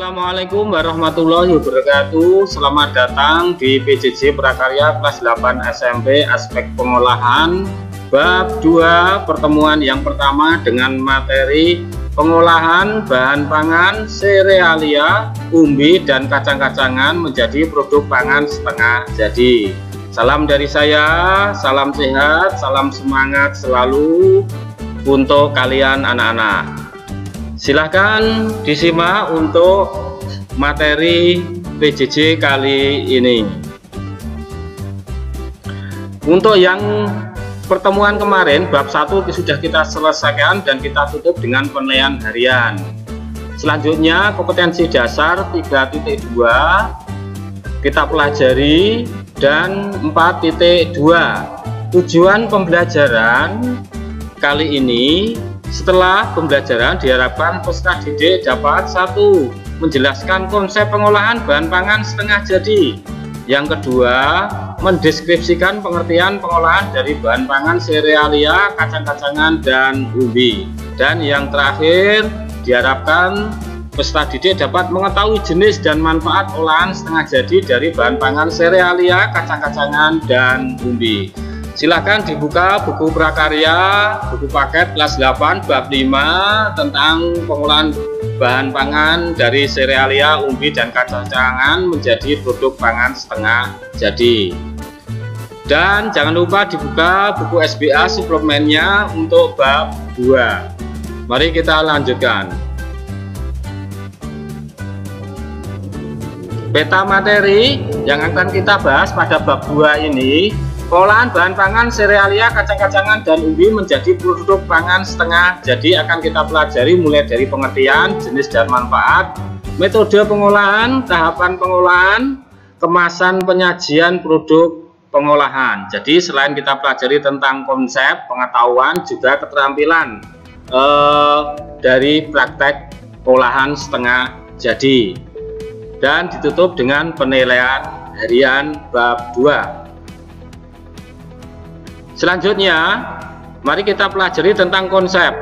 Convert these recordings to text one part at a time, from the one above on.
Assalamualaikum warahmatullahi wabarakatuh. Selamat datang di PJJ Prakarya kelas 8 SMP aspek pengolahan bab 2 pertemuan yang pertama dengan materi pengolahan bahan pangan serealia, umbi dan kacang-kacangan menjadi produk pangan setengah jadi. Salam dari saya, salam sehat, salam semangat selalu untuk kalian anak-anak. Silahkan disimak untuk materi PJJ kali ini. Untuk yang pertemuan kemarin bab 1 sudah kita selesaikan dan kita tutup dengan penilaian harian. Selanjutnya kompetensi dasar 3.2 kita pelajari dan 4.2. Tujuan pembelajaran kali ini, setelah pembelajaran diharapkan peserta didik dapat 1. Menjelaskan konsep pengolahan bahan pangan setengah jadi. Yang kedua, mendeskripsikan pengertian pengolahan dari bahan pangan serealia, kacang-kacangan, dan umbi. Dan yang terakhir, diharapkan peserta didik dapat mengetahui jenis dan manfaat olahan setengah jadi dari bahan pangan serealia, kacang-kacangan, dan umbi. Silahkan dibuka buku prakarya, buku paket kelas 8 bab 5 tentang pengolahan bahan pangan dari serealia, umbi, dan kacang-kacangan menjadi produk pangan setengah jadi. Dan jangan lupa dibuka buku SBA suplemennya untuk bab 2. Mari kita lanjutkan. Peta materi yang akan kita bahas pada bab 2 ini, pengolahan bahan pangan serealia, kacang-kacangan, dan umbi menjadi produk pangan setengah jadi akan kita pelajari mulai dari pengertian, jenis dan manfaat, metode pengolahan, tahapan pengolahan, kemasan penyajian produk pengolahan. Jadi selain kita pelajari tentang konsep, pengetahuan, juga keterampilan dari praktek olahan setengah jadi. Dan ditutup dengan penilaian harian bab 2. Selanjutnya, mari kita pelajari tentang konsep.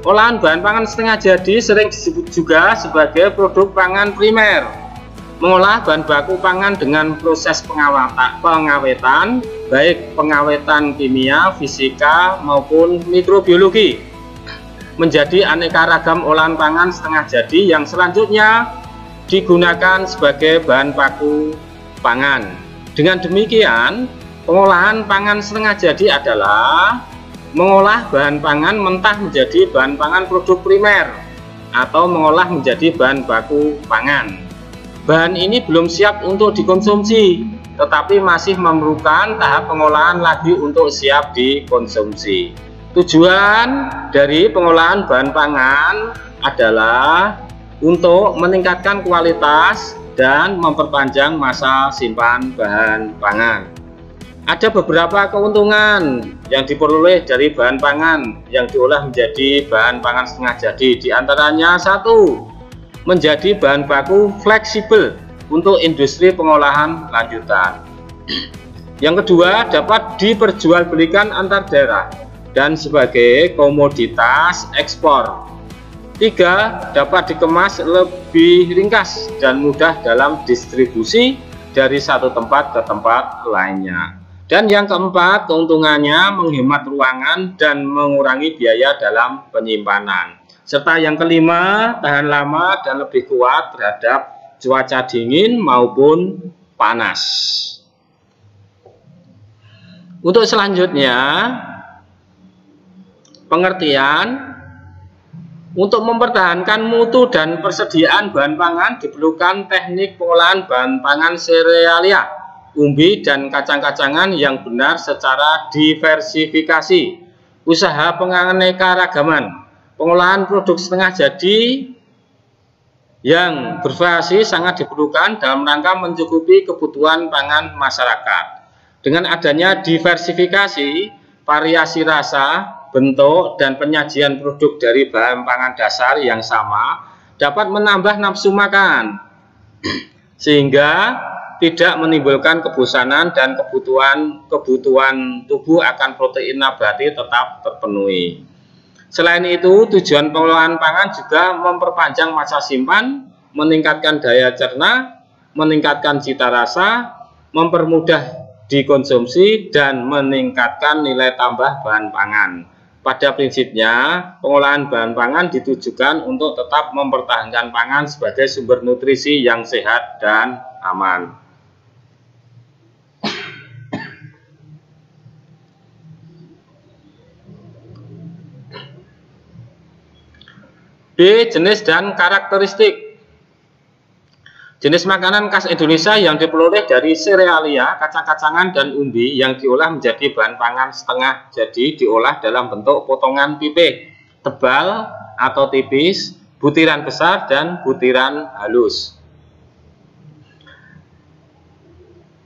Olahan bahan pangan setengah jadi sering disebut juga sebagai produk pangan primer. Mengolah bahan baku pangan dengan proses pengawetan, baik pengawetan kimia, fisika, maupun mikrobiologi, menjadi aneka ragam olahan pangan setengah jadi yang selanjutnya digunakan sebagai bahan baku pangan. Dengan demikian, pengolahan pangan setengah jadi adalah mengolah bahan pangan mentah menjadi bahan pangan produk primer atau mengolah menjadi bahan baku pangan. Bahan ini belum siap untuk dikonsumsi, tetapi masih memerlukan tahap pengolahan lagi untuk siap dikonsumsi. Tujuan dari pengolahan bahan pangan adalah untuk meningkatkan kualitas dan memperpanjang masa simpan bahan pangan. Ada beberapa keuntungan yang diperoleh dari bahan pangan yang diolah menjadi bahan pangan setengah jadi. Di antaranya 1. Menjadi bahan baku fleksibel untuk industri pengolahan lanjutan. Yang kedua, dapat diperjualbelikan antar daerah dan sebagai komoditas ekspor. 3. Dapat dikemas lebih ringkas dan mudah dalam distribusi dari satu tempat ke tempat lainnya. Dan yang keempat, keuntungannya menghemat ruangan dan mengurangi biaya dalam penyimpanan. Serta yang kelima, tahan lama dan lebih kuat terhadap cuaca dingin maupun panas. Untuk selanjutnya, pengertian. Untuk mempertahankan mutu dan persediaan bahan pangan diperlukan teknik pengolahan bahan pangan serealia, umbi, dan kacang-kacangan yang benar secara diversifikasi. Usaha penganekaragaman, pengolahan produk setengah jadi yang bervariasi sangat diperlukan dalam rangka mencukupi kebutuhan pangan masyarakat. Dengan adanya diversifikasi, variasi rasa, bentuk, dan penyajian produk dari bahan pangan dasar yang sama dapat menambah nafsu makan, sehingga tidak menimbulkan kebosanan dan kebutuhan tubuh akan protein nabati tetap terpenuhi. Selain itu, tujuan pengolahan pangan juga memperpanjang masa simpan meningkatkan daya cerna, meningkatkan cita rasa, mempermudah dikonsumsi, dan meningkatkan nilai tambah bahan pangan. Pada prinsipnya, pengolahan bahan pangan ditujukan untuk tetap mempertahankan pangan sebagai sumber nutrisi yang sehat dan aman. B. Jenis dan karakteristik. Jenis makanan khas Indonesia yang diperoleh dari serealia, kacang-kacangan, dan umbi yang diolah menjadi bahan pangan setengah jadi diolah dalam bentuk potongan pipih, tebal atau tipis, butiran besar, dan butiran halus.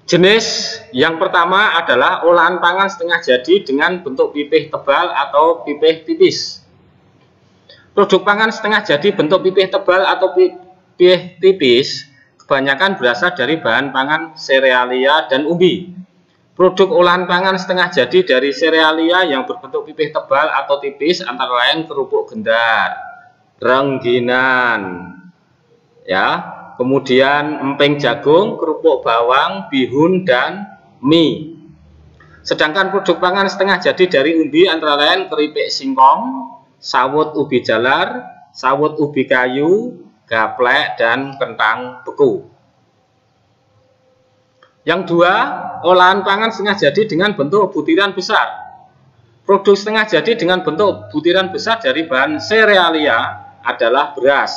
Jenis yang pertama adalah olahan pangan setengah jadi dengan bentuk pipih tebal atau pipih tipis. Produk pangan setengah jadi bentuk pipih tebal atau pipih tipis kebanyakan berasal dari bahan pangan serealia dan umbi. Produk olahan pangan setengah jadi dari serealia yang berbentuk pipih tebal atau tipis antara lain kerupuk gendar, rengginan, ya, kemudian emping jagung, kerupuk bawang, bihun, dan mie. Sedangkan produk pangan setengah jadi dari umbi antara lain keripik singkong, sawut ubi jalar, sawut ubi kayu, gaplek, dan kentang beku. Yang dua, olahan pangan setengah jadi dengan bentuk butiran besar. Produk setengah jadi dengan bentuk butiran besar dari bahan serealia adalah beras,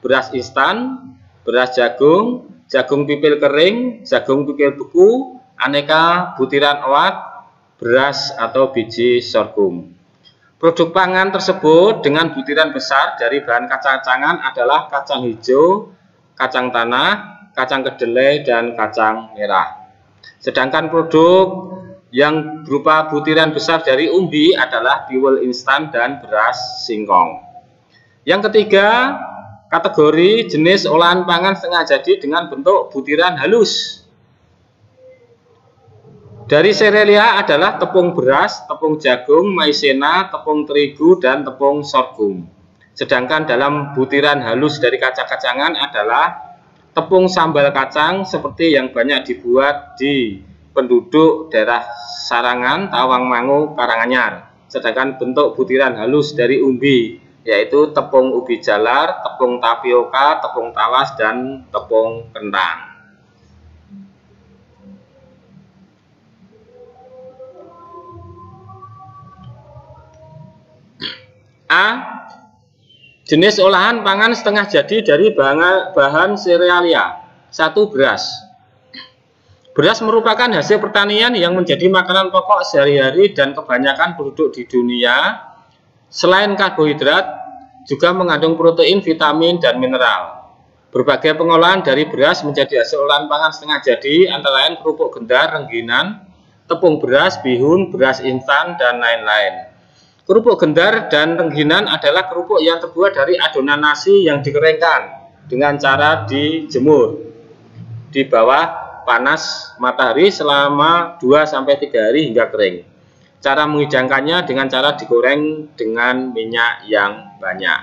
beras instan, beras jagung, jagung pipil kering, jagung pipil beku, aneka butiran oat, beras atau biji sorghum. Produk pangan tersebut dengan butiran besar dari bahan kacang-kacangan adalah kacang hijau, kacang tanah, kacang kedelai, dan kacang merah. Sedangkan produk yang berupa butiran besar dari umbi adalah biwel instan dan beras singkong. Yang ketiga, kategori jenis olahan pangan setengah jadi dengan bentuk butiran halus. Dari serealia adalah tepung beras, tepung jagung, maizena, tepung terigu, dan tepung sorghum. Sedangkan dalam butiran halus dari kacang-kacangan adalah tepung sambal kacang seperti yang banyak dibuat di penduduk daerah Sarangan, Tawangmangu, Karanganyar. Sedangkan bentuk butiran halus dari umbi yaitu tepung ubi jalar, tepung tapioka, tepung tawas, dan tepung kentang. A. Jenis olahan pangan setengah jadi dari bahan serealia. 1. Beras. Beras merupakan hasil pertanian yang menjadi makanan pokok sehari-hari dan kebanyakan penduduk di dunia. Selain karbohidrat, juga mengandung protein, vitamin, dan mineral. Berbagai pengolahan dari beras menjadi hasil olahan pangan setengah jadi antara lain kerupuk gendar, rengginan, tepung beras, bihun, beras instan, dan lain-lain. Kerupuk gendar dan rengginan adalah kerupuk yang terbuat dari adonan nasi yang dikeringkan dengan cara dijemur di bawah panas matahari selama 2-3 hari hingga kering. Cara menghidangkannya dengan cara digoreng dengan minyak yang banyak.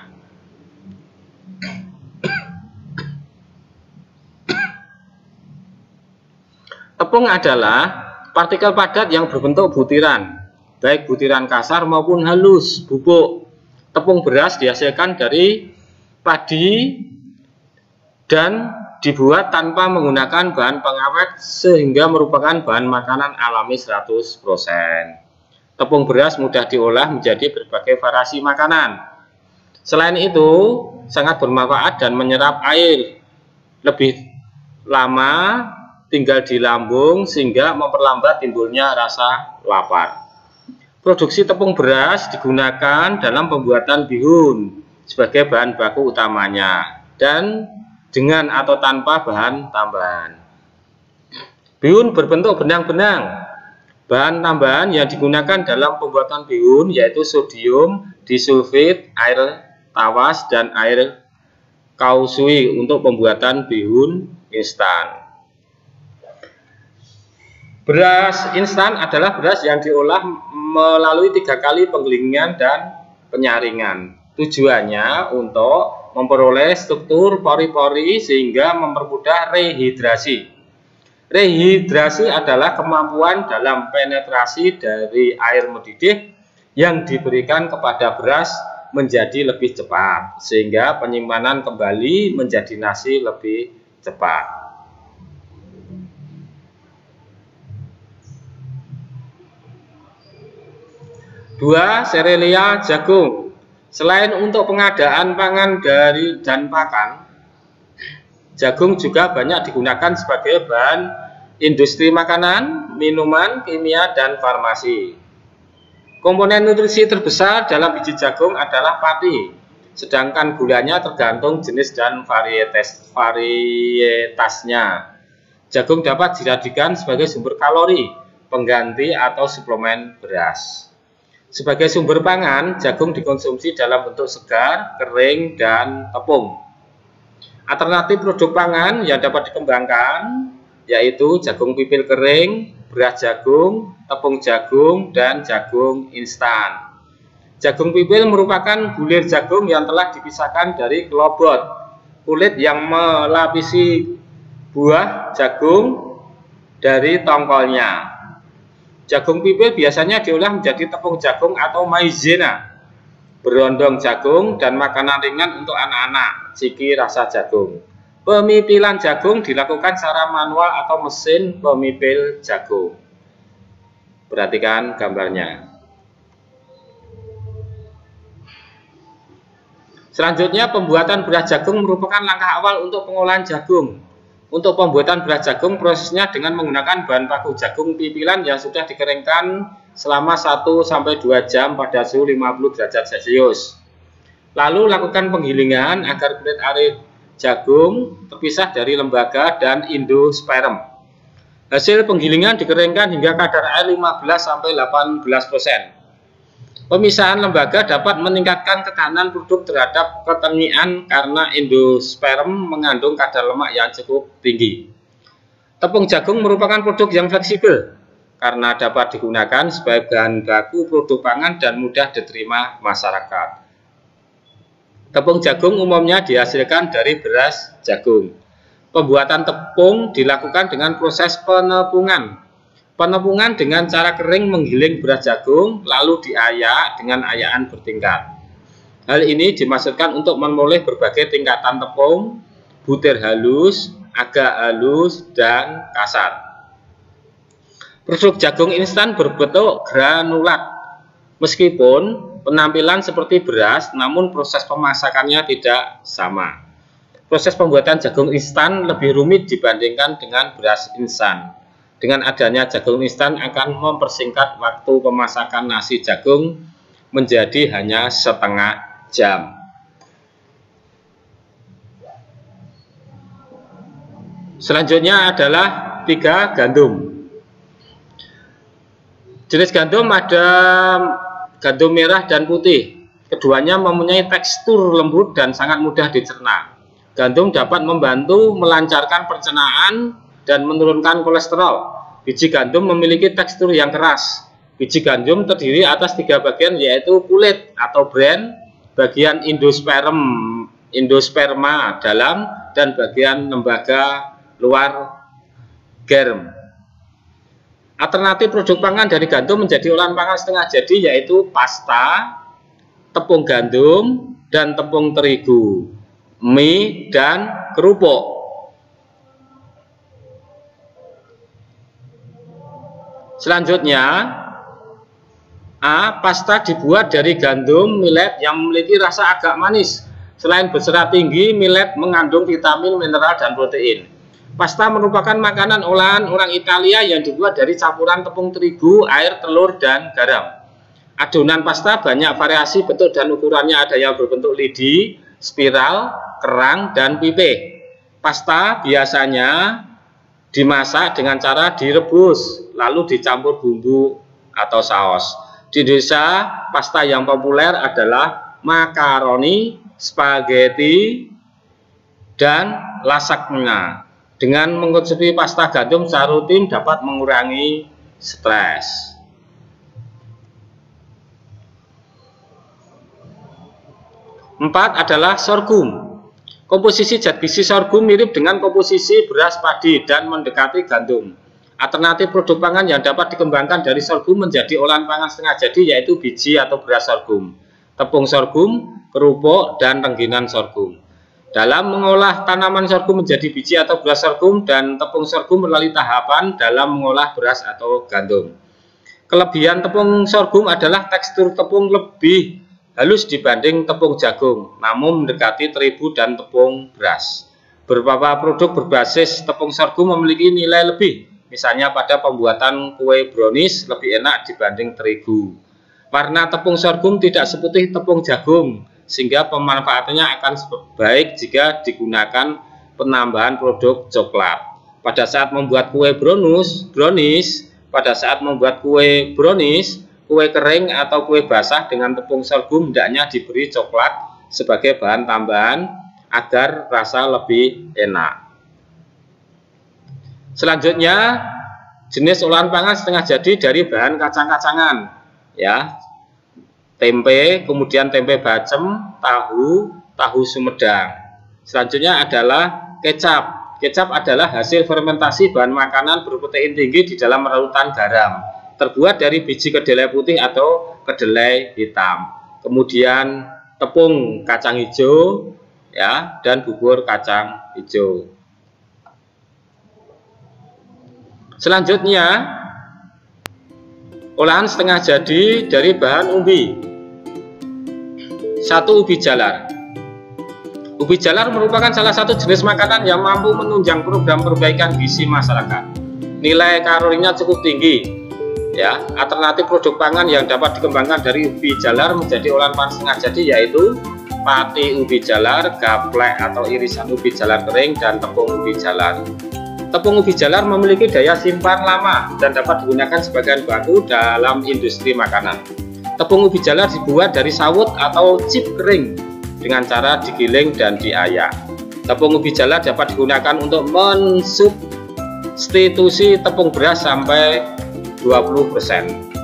Tepung adalah partikel padat yang berbentuk butiran, baik butiran kasar maupun halus, bubuk. Tepung beras dihasilkan dari padi dan dibuat tanpa menggunakan bahan pengawet sehingga merupakan bahan makanan alami 100%. Tepung beras mudah diolah menjadi berbagai variasi makanan. Selain itu, sangat bermanfaat dan menyerap air lebih lama tinggal di lambung sehingga memperlambat timbulnya rasa lapar. Produksi tepung beras digunakan dalam pembuatan bihun sebagai bahan baku utamanya dan dengan atau tanpa bahan tambahan. Bihun berbentuk benang-benang. Bahan tambahan yang digunakan dalam pembuatan bihun yaitu sodium disulfit, air tawas, dan air kausui untuk pembuatan bihun instan. Beras instan adalah beras yang diolah melalui 3 kali penggilingan dan penyaringan. Tujuannya untuk memperoleh struktur pori-pori sehingga mempermudah rehidrasi. Rehidrasi adalah kemampuan dalam penetrasi dari air mendidih yang diberikan kepada beras menjadi lebih cepat, sehingga penyimpanan kembali menjadi nasi lebih cepat. Dua, serealia jagung. Selain untuk pengadaan pangan dan pakan, jagung juga banyak digunakan sebagai bahan industri makanan, minuman, kimia, dan farmasi. Komponen nutrisi terbesar dalam biji jagung adalah pati, sedangkan gulanya tergantung jenis dan varietasnya. Jagung dapat dijadikan sebagai sumber kalori, pengganti atau suplemen beras. Sebagai sumber pangan, jagung dikonsumsi dalam bentuk segar, kering, dan tepung. Alternatif produk pangan yang dapat dikembangkan yaitu jagung pipil kering, beras jagung, tepung jagung, dan jagung instan. Jagung pipil merupakan bulir jagung yang telah dipisahkan dari kelobot, kulit yang melapisi buah jagung dari tongkolnya. Jagung pipil biasanya diolah menjadi tepung jagung atau maizena, berondong jagung, dan makanan ringan untuk anak-anak, ciki rasa jagung. Pemipilan jagung dilakukan secara manual atau mesin pemipil jagung. Perhatikan gambarnya. Selanjutnya, pembuatan beras jagung merupakan langkah awal untuk pengolahan jagung. Untuk pembuatan beras jagung, prosesnya dengan menggunakan bahan baku jagung pipilan yang sudah dikeringkan selama 1-2 jam pada suhu 50 derajat Celcius. Lalu lakukan penggilingan agar kulit ari jagung terpisah dari lembaga dan endosperm. Hasil penggilingan dikeringkan hingga kadar air 15-18%. Pemisahan lembaga dapat meningkatkan ketahanan produk terhadap ketengian karena endosperm mengandung kadar lemak yang cukup tinggi. Tepung jagung merupakan produk yang fleksibel karena dapat digunakan sebagai bahan baku produk pangan dan mudah diterima masyarakat. Tepung jagung umumnya dihasilkan dari beras jagung. Pembuatan tepung dilakukan dengan proses penepungan. Penepungan dengan cara kering menggiling beras jagung lalu diayak dengan ayakan bertingkat. Hal ini dimaksudkan untuk memperoleh berbagai tingkatan tepung, butir halus, agak halus, dan kasar. Produk jagung instan berbentuk granulat. Meskipun penampilan seperti beras, namun proses pemasakannya tidak sama. Proses pembuatan jagung instan lebih rumit dibandingkan dengan beras instan. Dengan adanya jagung instan akan mempersingkat waktu pemasakan nasi jagung menjadi hanya setengah jam. Selanjutnya adalah 3, gandum. Jenis gandum ada gandum merah dan putih. Keduanya mempunyai tekstur lembut dan sangat mudah dicerna. Gandum dapat membantu melancarkan pencernaan dan menurunkan kolesterol. Biji gandum memiliki tekstur yang keras. Biji gandum terdiri atas 3 bagian, yaitu kulit atau bran, bagian endosperma dalam, dan bagian lembaga luar germ. Alternatif produk pangan dari gandum menjadi olahan pangan setengah jadi, yaitu pasta, tepung gandum, dan tepung terigu, mie, dan kerupuk. Selanjutnya, A. Pasta dibuat dari gandum millet yang memiliki rasa agak manis. Selain berserat tinggi, millet mengandung vitamin, mineral, dan protein. Pasta merupakan makanan olahan orang Italia yang dibuat dari campuran tepung terigu, air, telur, dan garam. Adonan pasta banyak variasi bentuk dan ukurannya, ada yang berbentuk lidi, spiral, kerang, dan pipih. Pasta biasanya dimasak dengan cara direbus, lalu dicampur bumbu atau saus. Di Indonesia, pasta yang populer adalah makaroni, spaghetti, dan lasagna. Dengan mengkonsumsi pasta gandum secara rutin dapat mengurangi stres. Empat adalah sorghum. Komposisi zat gizi sorghum mirip dengan komposisi beras padi dan mendekati gandum. Alternatif produk pangan yang dapat dikembangkan dari sorghum menjadi olahan pangan setengah jadi yaitu biji atau beras sorghum, tepung sorghum, kerupuk, dan rengginan sorghum. Dalam mengolah tanaman sorghum menjadi biji atau beras sorghum dan tepung sorghum melalui tahapan dalam mengolah beras atau gandum. Kelebihan tepung sorghum adalah tekstur tepung lebih halus dibanding tepung jagung, namun mendekati terigu dan tepung beras. Beberapa produk berbasis tepung sorghum memiliki nilai lebih, misalnya pada pembuatan kue brownies lebih enak dibanding terigu. Warna tepung sorghum tidak seputih tepung jagung, sehingga pemanfaatannya akan baik jika digunakan penambahan produk coklat. Pada saat membuat kue brownies, kue kering atau kue basah dengan tepung sorghum hendaknya diberi coklat sebagai bahan tambahan agar rasa lebih enak. Selanjutnya, jenis olahan pangan setengah jadi dari bahan kacang-kacangan, ya, tempe, kemudian tempe bacem, tahu Sumedang. Selanjutnya adalah kecap. Kecap adalah hasil fermentasi bahan makanan berprotein tinggi di dalam larutan garam. Terbuat dari biji kedelai putih atau kedelai hitam. Kemudian tepung kacang hijau, ya, dan bubur kacang hijau. Selanjutnya, olahan setengah jadi dari bahan umbi. 1. Ubi jalar. Ubi jalar merupakan salah satu jenis makanan yang mampu menunjang program perbaikan gizi masyarakat. Nilai kalorinya cukup tinggi. Ya, alternatif produk pangan yang dapat dikembangkan dari ubi jalar menjadi olahan pangan setengah jadi yaitu pati ubi jalar, gaplek atau irisan ubi jalar kering, dan tepung ubi jalar. Tepung ubi jalar memiliki daya simpan lama dan dapat digunakan sebagai baku dalam industri makanan. Tepung ubi jalar dibuat dari sawut atau chip kering dengan cara digiling dan diayak. Tepung ubi jalar dapat digunakan untuk mensubstitusi tepung beras sampai 20%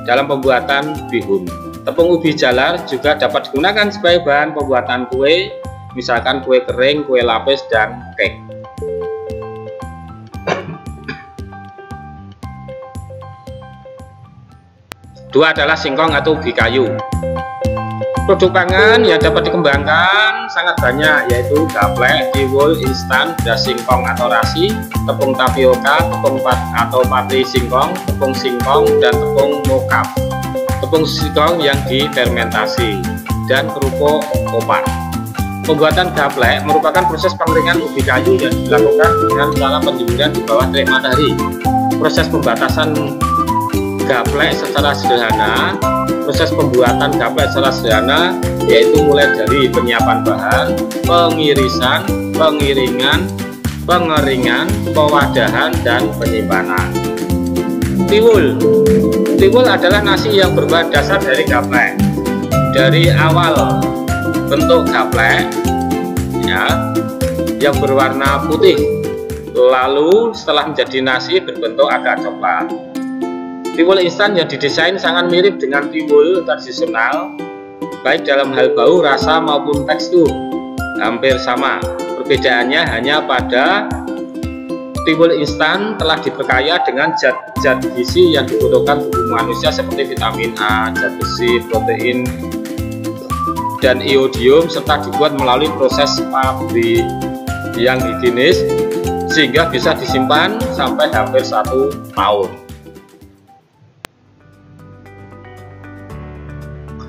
dalam pembuatan bihun. Tepung ubi jalar juga dapat digunakan sebagai bahan pembuatan kue, misalkan kue kering, kue lapis, dan cake. Dua adalah singkong atau ubi kayu. Produk pangan yang dapat dikembangkan sangat banyak, yaitu gaplek, tiwul, instan, beras singkong atau rasi, tepung tapioka, tepung atau pati singkong, tepung singkong, dan tepung mokap. Tepung singkong yang difermentasi, dan kerupuk opak. Pembuatan gaplek merupakan proses pengeringan ubi kayu yang dilakukan dengan cara penjemuran di bawah terik matahari. Proses pembatasan gaplek secara sederhana. Proses pembuatan gaplek secara sederhana yaitu mulai dari penyiapan bahan, pengirisan, pengiringan, pengeringan, pewadahan, dan penyimpanan. Tiwul. Tiwul adalah nasi yang berbahan dasar dari gaplek. Dari awal bentuk gaplek, ya, yang berwarna putih, lalu setelah menjadi nasi berbentuk agak coklat. Tiwul instan yang didesain sangat mirip dengan tiwul tradisional, baik dalam hal bau, rasa, maupun tekstur. Hampir sama. Perbedaannya hanya pada tiwul instan telah diperkaya dengan zat-zat gizi yang dibutuhkan tubuh manusia seperti vitamin A, zat besi, protein, dan iodium, serta dibuat melalui proses pabrik yang higienis sehingga bisa disimpan sampai hampir 1 tahun.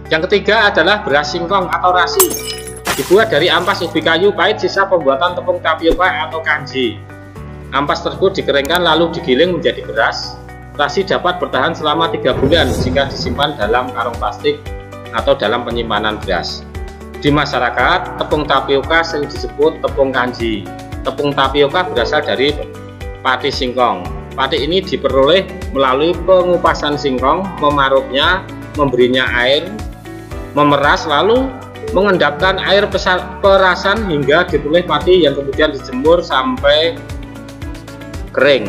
Yang ketiga adalah beras singkong atau rasi. Dibuat dari ampas ubi kayu pahit sisa pembuatan tepung tapioka atau kanji. Ampas tersebut dikeringkan lalu digiling menjadi beras. Rasi dapat bertahan selama 3 bulan jika disimpan dalam karung plastik atau dalam penyimpanan beras. Di masyarakat, tepung tapioka sering disebut tepung kanji. Tepung tapioka berasal dari pati singkong. Pati ini diperoleh melalui pengupasan singkong, memarutnya, memberinya air, memeras, lalu mengendapkan air perasan hingga diperoleh pati yang kemudian dijemur sampai kering.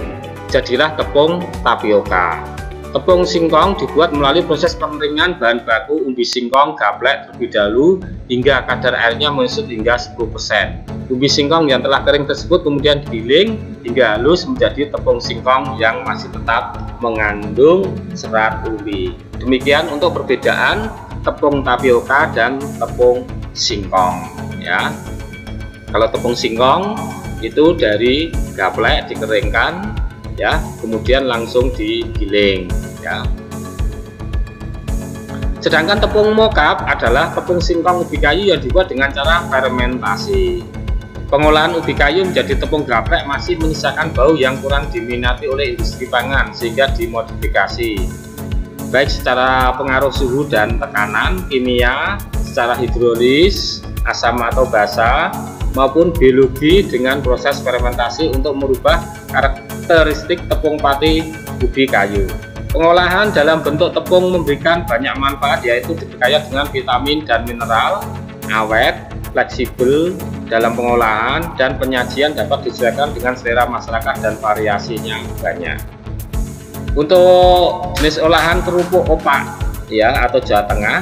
Jadilah tepung tapioka. Tepung singkong dibuat melalui proses pengeringan bahan baku umbi singkong gaplek terlebih dahulu hingga kadar airnya menyusut hingga 10%. Umbi singkong yang telah kering tersebut kemudian digiling hingga halus menjadi tepung singkong yang masih tetap mengandung serat umbi. Demikian untuk perbedaan tepung tapioka dan tepung singkong ya. Kalau tepung singkong itu dari gaplek dikeringkan ya, kemudian langsung digiling ya. Sedangkan tepung mokap adalah tepung singkong ubi kayu yang dibuat dengan cara fermentasi. Pengolahan ubi kayu menjadi tepung gaplek masih menyisakan bau yang kurang diminati oleh industri pangan sehingga dimodifikasi, baik secara pengaruh suhu dan tekanan kimia, secara hidrolis, asam atau basa, maupun biologi dengan proses fermentasi untuk merubah karakteristik tepung pati ubi kayu. Pengolahan dalam bentuk tepung memberikan banyak manfaat, yaitu diperkaya dengan vitamin dan mineral, awet, fleksibel dalam pengolahan, dan penyajian dapat disesuaikan dengan selera masyarakat dan variasinya banyak. Untuk jenis olahan kerupuk opak ya atau Jawa Tengah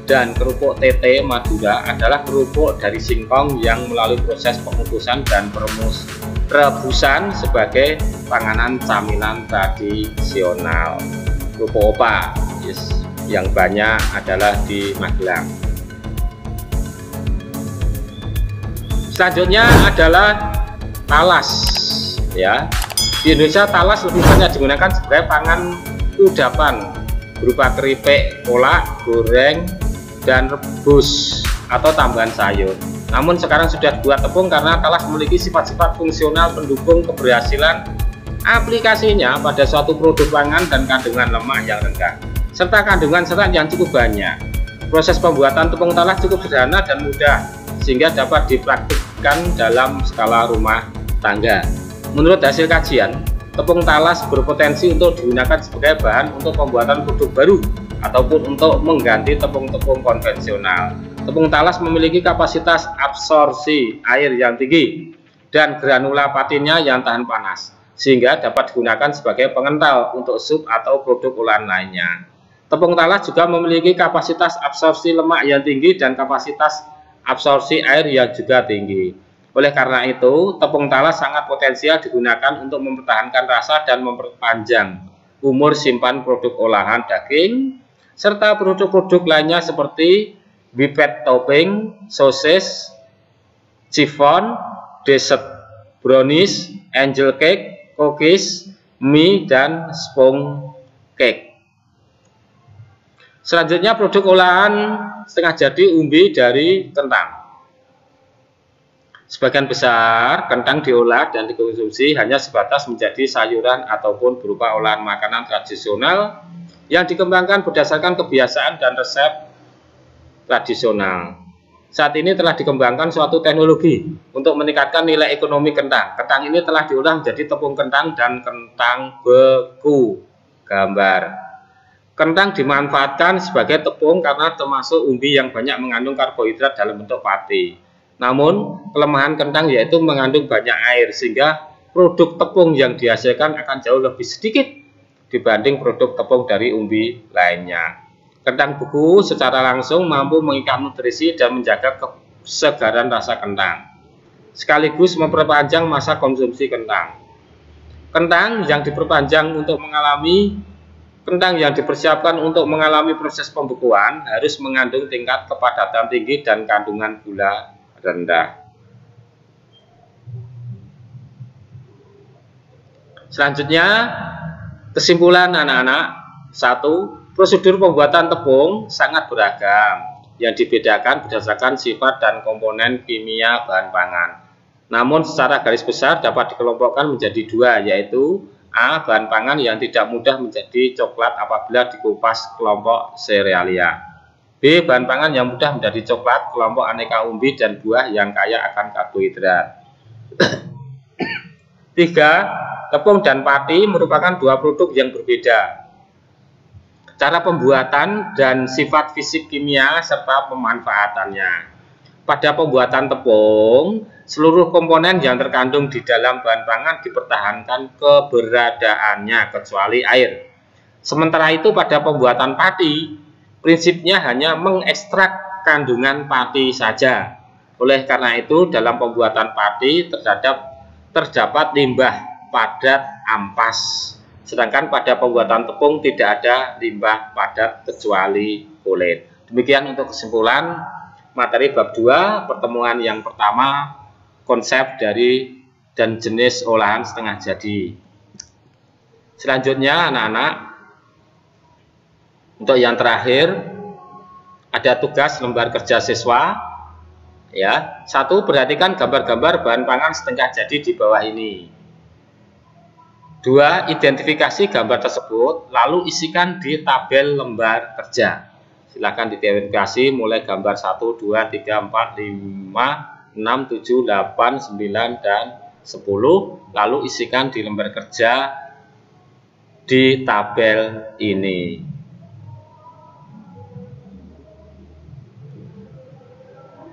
dan kerupuk TT Madura adalah kerupuk dari singkong yang melalui proses pengukusan dan rebusan sebagai panganan camilan tradisional. Kerupuk opak yang banyak adalah di Magelang. Selanjutnya adalah talas ya. Di Indonesia talas lebih banyak digunakan sebagai pangan kudapan berupa keripik, kolak, goreng, dan rebus atau tambahan sayur. Namun sekarang sudah dibuat tepung karena talas memiliki sifat-sifat fungsional pendukung keberhasilan aplikasinya pada suatu produk pangan dan kandungan lemak yang rendah serta kandungan serat yang cukup banyak. Proses pembuatan tepung talas cukup sederhana dan mudah sehingga dapat dipraktikkan dalam skala rumah tangga. Menurut hasil kajian, tepung talas berpotensi untuk digunakan sebagai bahan untuk pembuatan produk baru ataupun untuk mengganti tepung-tepung konvensional. Tepung talas memiliki kapasitas absorpsi air yang tinggi dan granula patinnya yang tahan panas, sehingga dapat digunakan sebagai pengental untuk sup atau produk olahan lainnya. Tepung talas juga memiliki kapasitas absorpsi lemak yang tinggi dan kapasitas absorpsi air yang juga tinggi. Oleh karena itu, tepung talas sangat potensial digunakan untuk mempertahankan rasa dan memperpanjang umur simpan produk olahan daging, serta produk-produk lainnya seperti whipped topping, sosis, chiffon, dessert, brownies, angel cake, cookies, mie, dan sponge cake. Selanjutnya produk olahan setengah jadi umbi dari kentang. Sebagian besar kentang diolah dan dikonsumsi hanya sebatas menjadi sayuran ataupun berupa olahan makanan tradisional yang dikembangkan berdasarkan kebiasaan dan resep tradisional. Saat ini telah dikembangkan suatu teknologi untuk meningkatkan nilai ekonomi kentang. Kentang ini telah diolah menjadi tepung kentang dan kentang beku. Gambar. Kentang dimanfaatkan sebagai tepung karena termasuk umbi yang banyak mengandung karbohidrat dalam bentuk pati. Namun, kelemahan kentang yaitu mengandung banyak air sehingga produk tepung yang dihasilkan akan jauh lebih sedikit dibanding produk tepung dari umbi lainnya. Kentang beku secara langsung mampu mengikat nutrisi dan menjaga kesegaran rasa kentang, sekaligus memperpanjang masa konsumsi kentang. Kentang yang dipersiapkan untuk mengalami proses pembekuan harus mengandung tingkat kepadatan tinggi dan kandungan gula rendah. Selanjutnya, kesimpulan anak-anak. 1. Prosedur pembuatan tepung sangat beragam yang dibedakan berdasarkan sifat dan komponen kimia bahan pangan. Namun secara garis besar dapat dikelompokkan menjadi dua, yaitu A. Bahan pangan yang tidak mudah menjadi coklat apabila dikupas kelompok serealia. B. Bahan pangan yang mudah menjadi coklat kelompok aneka umbi dan buah yang kaya akan karbohidrat. 3. Tepung dan pati merupakan dua produk yang berbeda. Cara pembuatan dan sifat fisik kimia serta pemanfaatannya. Pada pembuatan tepung, seluruh komponen yang terkandung di dalam bahan pangan dipertahankan keberadaannya kecuali air. Sementara itu pada pembuatan pati, prinsipnya hanya mengekstrak kandungan pati saja. Oleh karena itu, dalam pembuatan pati terdapat limbah padat ampas. Sedangkan pada pembuatan tepung tidak ada limbah padat kecuali kulit. Demikian untuk kesimpulan materi bab 2, pertemuan yang pertama, konsep dari dan jenis olahan setengah jadi. Selanjutnya anak-anak, untuk yang terakhir ada tugas lembar kerja siswa. Ya, 1. Perhatikan gambar-gambar bahan pangan setengah jadi di bawah ini. 2. Identifikasi gambar tersebut, lalu isikan di tabel lembar kerja. Silakan diidentifikasi mulai gambar 1, 2, 3, 4, 5, 6, 7, 8, 9, dan 10, lalu isikan di lembar kerja di tabel ini.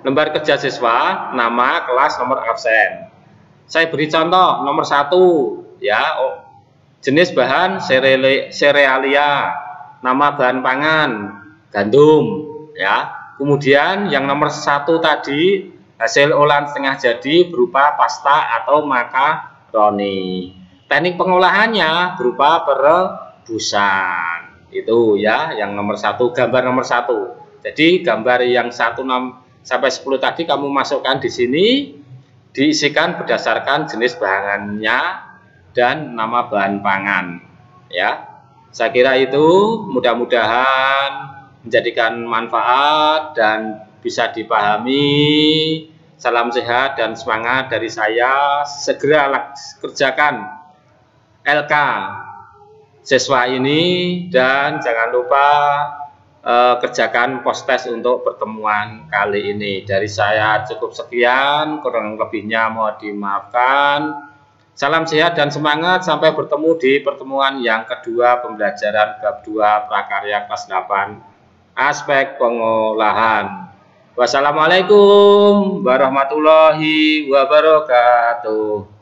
Lembar kerja siswa, nama, kelas, nomor absen. Saya beri contoh nomor 1, ya, jenis bahan serealia, nama bahan pangan gandum, ya. Kemudian yang nomor 1 tadi, hasil olahan setengah jadi berupa pasta atau makaroni. Teknik pengolahannya berupa perebusan. Itu ya, yang nomor 1, gambar nomor 1. Jadi gambar yang 1 sampai 10 tadi kamu masukkan di sini, diisikan berdasarkan jenis bahannya dan nama bahan pangan. Ya, saya kira itu mudah-mudahan menjadikan manfaat dan bisa dipahami. Salam sehat dan semangat dari saya. Segera kerjakan LK siswa ini dan jangan lupa kerjakan post-test untuk pertemuan kali ini. Dari saya cukup sekian, kurang lebihnya mohon dimaafkan. Salam sehat dan semangat, sampai bertemu di pertemuan yang kedua pembelajaran bab 2 prakarya kelas 8 aspek pengolahan. Wassalamualaikum warahmatullahi wabarakatuh.